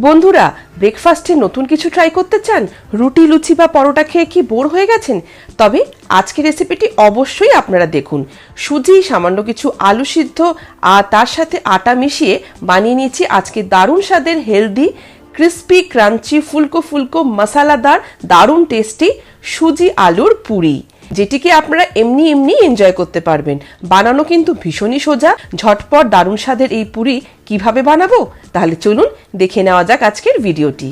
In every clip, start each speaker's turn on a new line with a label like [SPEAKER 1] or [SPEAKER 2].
[SPEAKER 1] বন্ধুরা, ব্রেকফাস্টে নতুন কিছু ট্রাই করতে চান? রুটি, লুচি বা পরোটা খেয়ে কি বোর হয়ে গেছেন? তবে আজকের রেসিপিটি অবশ্যই আপনারা দেখুন। সুজি, সামান্য কিছু আলু সিদ্ধ আর তার সাথে আটা মিশিয়ে বানিয়ে নিয়েছি আজকে দারুণ স্বাদের হেলদি, ক্রিস্পি, ক্রাঞ্চি, ফুলকো ফুলকো, মশলাদার, দারুণ টেস্টি সুজি আলুর পুরি, যেটিকে আপনারা এমনি এনজয় করতে পারবেন। বানানো কিন্তু ভীষণই সোজা। ঝটপট দারুণ স্বাদের এই পুরি কিভাবে বানাবো, তাহলে চলুন দেখে নেওয়া যাক আজকের ভিডিওটি।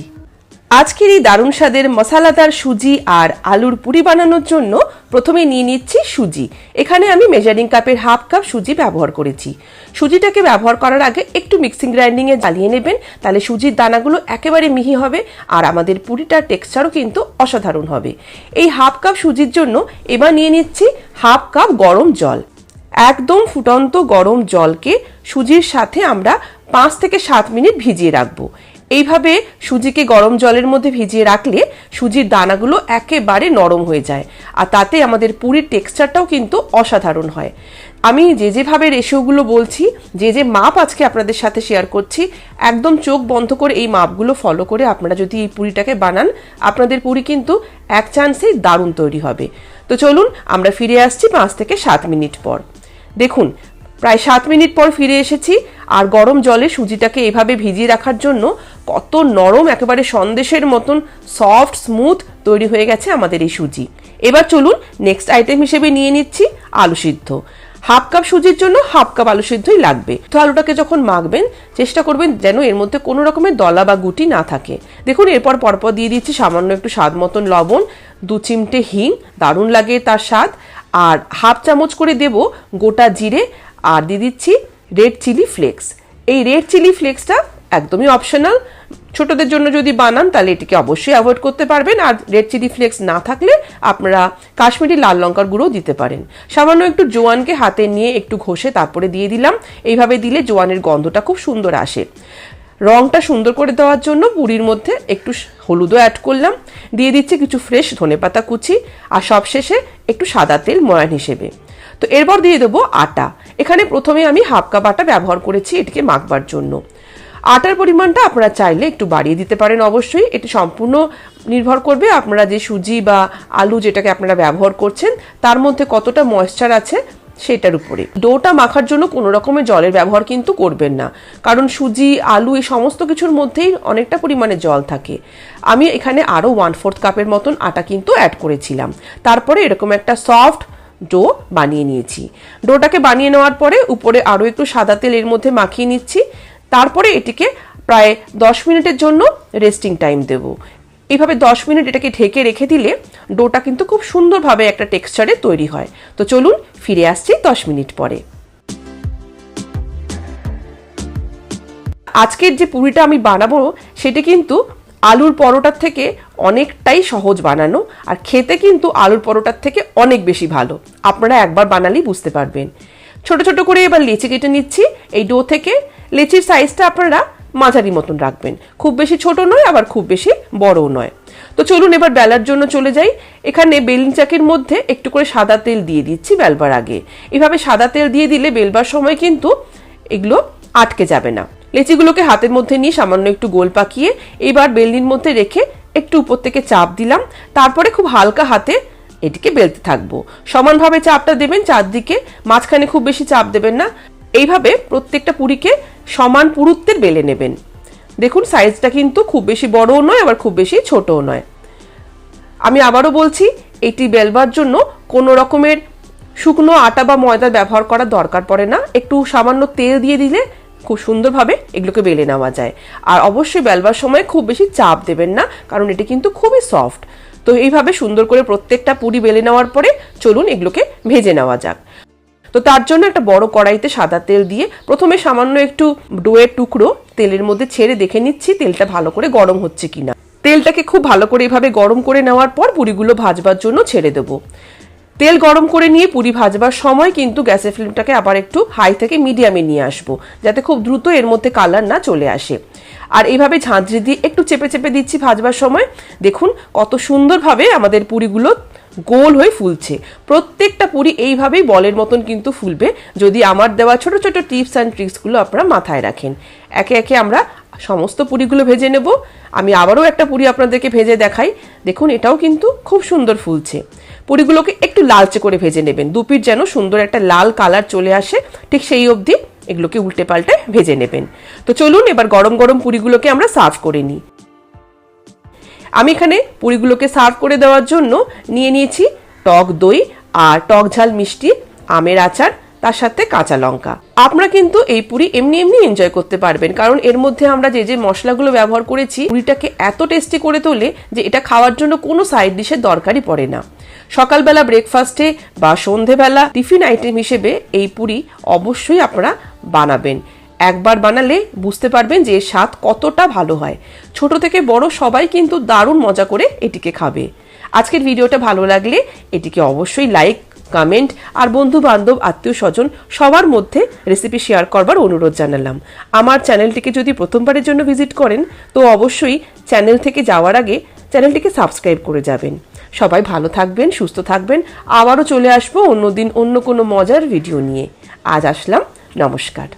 [SPEAKER 1] আজকের এই দারুণ স্বাদের মশলাদার সুজি আর আলুর পুরি বানানোর জন্য প্রথমে নিয়ে নিচ্ছি সুজি। এখানে আমি মেজারিং কাপের হাফ কাপ সুজি ব্যবহার করেছি। সুজিটাকে ব্যবহার করার আগে একটু মিক্সিং গ্রাইন্ডিংয়ে জ্বালিয়ে নেবেন, তাহলে সুজির দানাগুলো একেবারে মিহি হবে আর আমাদের পুরিটার টেক্সচারও কিন্তু অসাধারণ হবে। এই হাফ কাপ সুজির জন্য এবার নিয়ে নিচ্ছি হাফ কাপ গরম জল। একদম ফুটন্ত গরম জলকে সুজির সাথে আমরা 5 থেকে 7 মিনিট ভিজিয়ে রাখবো। এইভাবে সুজিকে গরম জলের মধ্যে ভিজিয়ে রাখলে সুজির দানাগুলো একেবারে নরম হয়ে যায় আর তাতে আমাদের পুরির টেক্সচারটাও কিন্তু অসাধারণ হয়। আমি যেভাবে রেশিওগুলো বলছি, যে মাপ আজকে আপনাদের সাথে শেয়ার করছি, একদম চোখ বন্ধ করে এই মাপগুলো ফলো করে আপনারা যদি এই পুরিটাকে বানান, আপনাদের পুরি কিন্তু এক চান্সেই দারুণ তৈরি হবে। তো চলুন আমরা ফিরে আসছি 5 থেকে 7 মিনিট পর। দেখুন, প্রায় 7 মিনিট পর ফিরে এসেছি আর গরম জলে সুজিটাকে এভাবে ভিজিয়ে রাখার জন্য কত নরম, একেবারে সন্দেশের মতন সফট স্মুথ তৈরি হয়ে গেছে আমাদের এই সুজি। এবার চলুন নেক্সট আইটেম হিসেবে নিয়ে নিচ্ছি আলু সিদ্ধ। হাফ কাপ সুজির জন্য হাফ কাপ আলু সিদ্ধই লাগবে। তো আলুটাকে যখন মাখবেন চেষ্টা করবেন যেন এর মধ্যে কোনো রকমের দলা বা গুটি না থাকে। দেখুন, এরপর পরপর দিয়ে দিচ্ছি সামান্য একটু স্বাদ মতন লবণ, 2 চিমটে হিং, দারুণ লাগে তার স্বাদ, আর হাফ চামচ করে দেব গোটা জিরে, আর দিয়ে দিচ্ছি রেড চিলি ফ্লেক্স। এই রেড চিলি ফ্লেক্সটা একদমই অপশনাল। ছোটদের জন্য যদি বানান তাহলে এটিকে অবশ্যই অ্যাভয়েড করতে পারবেন। আর রেড চিলি ফ্লেক্স না থাকলে আপনারা কাশ্মীরি লাল লঙ্কার গুঁড়ো দিতে পারেন। সামান্য একটু জোয়ানকে হাতে নিয়ে একটু ঘষে তারপরে দিয়ে দিলাম। এইভাবে দিলে জোয়ানের গন্ধটা খুব সুন্দর আসে। রংটা সুন্দর করে দেওয়ার জন্য পুরির মধ্যে একটু হলুদও অ্যাড করলাম। দিয়ে দিচ্ছি কিছু ফ্রেশ ধনেপাতা কুচি, আর সবশেষে একটু সাদা তেল ময়ান হিসেবে। তো এরপর দিয়ে দেবো আটা। এখানে প্রথমে আমি হাফ কাপ আটা ব্যবহার করেছি এটিকে মাখবার জন্য। আটার পরিমাণটা আপনারা চাইলে একটু বাড়িয়ে দিতে পারেন। অবশ্যই এটি সম্পূর্ণ নির্ভর করবে আপনারা যে সুজি বা আলু যেটাকে আপনারা ব্যবহার করছেন তার মধ্যে কতটা ময়েশ্চার আছে সেটার উপরে। ডোটা মাখার জন্য কোনো রকমের জলের ব্যবহার কিন্তু করবেন না, কারণ সুজি, আলু এই সমস্ত কিছুর মধ্যেই অনেকটা পরিমাণে জল থাকে। আমি এখানে আরও 1/4 কাপের মতন আটা কিন্তু অ্যাড করেছিলাম। তারপরে এরকম একটা সফট ডো বানিয়ে নিয়েছি। ডোটাকে বানিয়ে নেওয়ার পরে উপরে আরও একটু সাদা তেল এর মধ্যে মাখিয়ে নিচ্ছি। তারপরে এটিকে প্রায় 10 মিনিটের জন্য রেস্টিং টাইম দেব। এইভাবে 10 মিনিট এটাকে ঢেকে রেখে দিলে ডোটা কিন্তু খুব সুন্দরভাবে একটা টেক্সচারে তৈরি হয়। তো চলুন ফিরে আসছি 10 মিনিট পরে। আজকের যে পুরিটা আমি বানাবো সেটি কিন্তু আলুর পরোটার থেকে অনেকটাই সহজ বানানো, আর খেতে কিন্তু আলুর পরোটার থেকে অনেক বেশি ভালো। আপনারা একবার বানালেই বুঝতে পারবেন। ছোট ছোট করে এবার লেচি কেটে নিচ্ছি এই ডো থেকে। লেচির সাইজটা আপনারা মাঝারি মতন রাখবেন, খুব বেশি ছোট নয় আবার খুব বেশি বড়ও নয়। তো চলুন এবার বেলার জন্য চলে যাই। এখানে বেলনি চাকির মধ্যে একটু করে সাদা তেল দিয়ে দিচ্ছি বেলবার আগে। এভাবে সাদা তেল দিয়ে দিলে বেলবার সময় কিন্তু এগুলো আটকে যাবে না। লেচিগুলোকে হাতের মধ্যে নিয়ে সামান্য একটু গোল পাকিয়ে এবার বেলনির মধ্যে রেখে একটু উপর থেকে চাপ দিলাম। তারপরে খুব হালকা হাতে এটিকে বেলতে থাকবো। সমানভাবে চাপটা দেবেন চারদিকে, মাঝখানে খুব বেশি চাপ দেবেন না। এইভাবে প্রত্যেকটা পুরিকে সমান পুরুত্বের বেলে নেবেন। দেখুন, সাইজটা কিন্তু খুব বেশি বড়ও নয় আবার খুব বেশি ছোটও নয়। আমি আবারও বলছি, এটি বেলবার জন্য কোনো রকমের শুকনো আটা বা ময়দার ব্যবহার করার দরকার পড়ে না। একটু সামান্য তেল দিয়ে দিলে খুব সুন্দরভাবে এগুলোকে বেলে নেওয়া যায়। আর অবশ্যই বেলবার সময় খুব বেশি চাপ দেবেন না, কারণ এটি কিন্তু খুবই সফট। তো এইভাবে সুন্দর করে প্রত্যেকটা পুরি বেলে নেওয়ার পরে চলুন এগুলোকে ভেজে নেওয়া যাক। তো তার জন্য একটা বড় কড়াইতে সাদা তেল দিয়ে প্রথমে সামান্য একটু ডোয়ের টুকরো তেলের মধ্যে ছেড়ে দেখে নিচ্ছি তেলটা ভালো করে গরম হচ্ছে কিনা। তেলটাকে খুব ভালো করে এভাবে গরম করে নেওয়ার পর পুরিগুলো ভাজবার জন্য ছেড়ে দেবো। তেল গরম করে নিয়ে পুরি ভাজবার সময় কিন্তু গ্যাসের ফ্লেমটাকে আবার একটু হাই থেকে মিডিয়ামে নিয়ে আসবো, যাতে খুব দ্রুত এর মধ্যে কালার না চলে আসে। আর এইভাবে ঝাঁঝরি দিয়ে একটু চেপে চেপে দিচ্ছি ভাজবার সময়। দেখুন কত সুন্দরভাবে আমাদের পুরিগুলো গোল হয়ে ফুলছে। প্রত্যেকটা পুরি এইভাবেই বলের মতন কিন্তু ফুলবে যদি আমার দেওয়া ছোট ছোট টিপস অ্যান্ড ট্রিক্সগুলো আপনারা মাথায় রাখেন। একে একে আমরা সমস্ত পুরিগুলো ভেজে নেব। আমি আবারও একটা পুরি আপনাদেরকে ভেজে দেখাই। দেখুন এটাও কিন্তু খুব সুন্দর ফুলছে। পুরিগুলোকে একটু লালচে করে ভেজে নেবেন, দুপিঠ যেন সুন্দর একটা লাল কালার চলে আসে, ঠিক সেই অবধি এগুলোকে উল্টে পাল্টে ভেজে নেবেন। তো চলুন এবার গরম গরম পুরিগুলোকে আমরা সার্ভ করে নিই। আমি এখানে পুরিগুলোকে সার্ভ করে দেওয়ার জন্য নিয়ে নিয়েছি টক দই আর টক ঝাল মিষ্টি আমের আচার, তার সাথে কাঁচা লঙ্কা। আপনারা কিন্তু এই পুরি এমনি এমনি এনজয় করতে পারবেন, কারণ এর মধ্যে আমরা যে যে মশলাগুলো ব্যবহার করেছি পুরিটাকে এত টেস্টি করে তোলে যে এটা খাওয়ার জন্য কোনো সাইড ডিশের দরকারই পড়ে না। সকালবেলা ব্রেকফাস্টে বা সন্ধেবেলা টিফিন আইটেম হিসেবে এই পুরি অবশ্যই আপনারা বানাবেন। একবার বানালে বুঝতে পারবেন যে এর স্বাদ কতটা ভালো হয়। ছোট থেকে বড় সবাই কিন্তু দারুণ মজা করে এটিকে খাবে। আজকের ভিডিওটা ভালো লাগলে এটিকে অবশ্যই লাইক, কমেন্ট আর বন্ধু বান্ধব আত্মীয় স্বজন সবার মধ্যে রেসিপি শেয়ার করবার অনুরোধ জানালাম। আমার চ্যানেলটিকে যদি প্রথমবারের জন্য ভিজিট করেন তো অবশ্যই চ্যানেল থেকে যাওয়ার আগে চ্যানেলটিকে সাবস্ক্রাইব করে যাবেন। সবাই ভালো থাকবেন, সুস্থ থাকবেন। আবারও চলে আসবো অন্যদিন অন্য কোনো মজার ভিডিও নিয়ে। আজ আসলাম, নমস্কার।